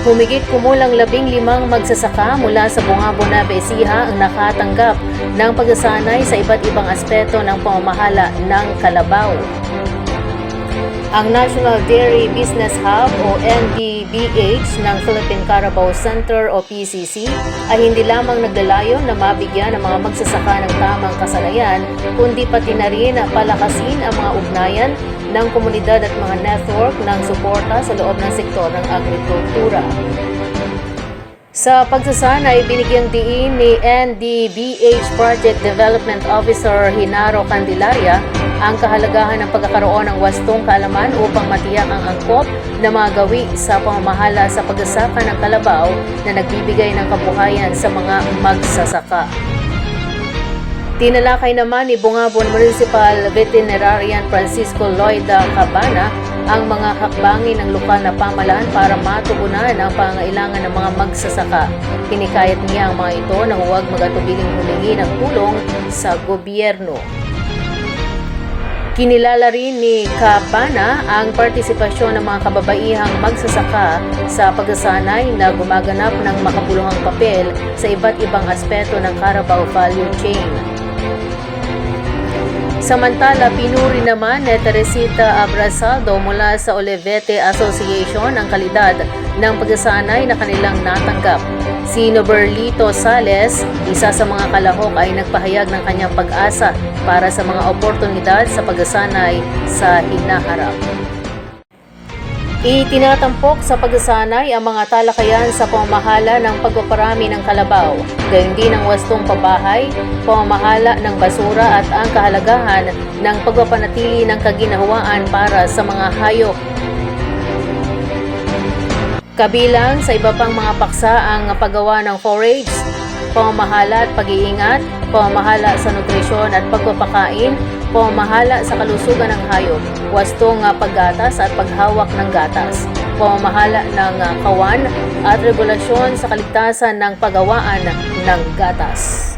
Humigit kumulang 15 magsasaka mula sa Bungabo Nueva Ecija ang nakatanggap ng pagsasanay sa iba't ibang aspeto ng pamamahala ng kalabaw. Ang National Dairy Business Hub o NDBH ng Philippine Carabao Center o PCC ay hindi lamang naglalayon na mabigyan ng mga magsasaka ng tamang kasanayan, kundi pati na rin palakasin ang mga ugnayan ng komunidad at mga network ng suporta sa loob ng sektor ng agrikultura. Sa pagsasanay, binigyang diin ni NDBH Project Development Officer Hinaro Candelaria ang kahalagahan ng pagkakaroon ng wastong kaalaman upang matiyak ang angkop na mga gawi sa pamamahala sa pagsasaka ng kalabaw na nagbibigay ng kabuhayan sa mga magsasaka. Tinalakay naman ni Bungabon Municipal Veterinarian Francisco Loida Cabana ang mga hakbangin ng lokal na pamahalaan para matugunan ang pangangailangan ng mga magsasaka. Hinikayat niya ang mga ito na huwag magatubiling humingi ng tulong sa gobyerno. Kinilala rin ni Cabana ang partisipasyon ng mga kababaihang magsasaka sa pagsasanay na gumaganap ng makabuluhang papel sa iba't ibang aspeto ng Carabao Value Chain. Samantala, pinuri naman ni Teresita Abrasaldo mula sa Olivete Association ang kalidad ng pagsasanay na kanilang natanggap. Si Noberlito Sales, isa sa mga kalahok, ay nagpahayag ng kanyang pag-asa para sa mga oportunidad sa pagsasanay sa hinaharap. Itinatampok sa pagsasanay ang mga talakayan sa pamamahala ng pagpaparami ng kalabaw, gayon din ang wastong pabahay, pamamahala ng basura at ang kahalagahan ng pagpapanatili ng kaginhawaan para sa mga hayop. Kabilang sa iba pang mga paksa ang paggawa ng forage, pamamahala at pag-iingat, pamamahala sa nutrisyon at pagpapakain, pamamahala sa kalusugan ng hayop, wastong paggatas at paghawak ng gatas, pamamahala ng kawan at regulasyon sa kaligtasan ng paggawaan ng gatas.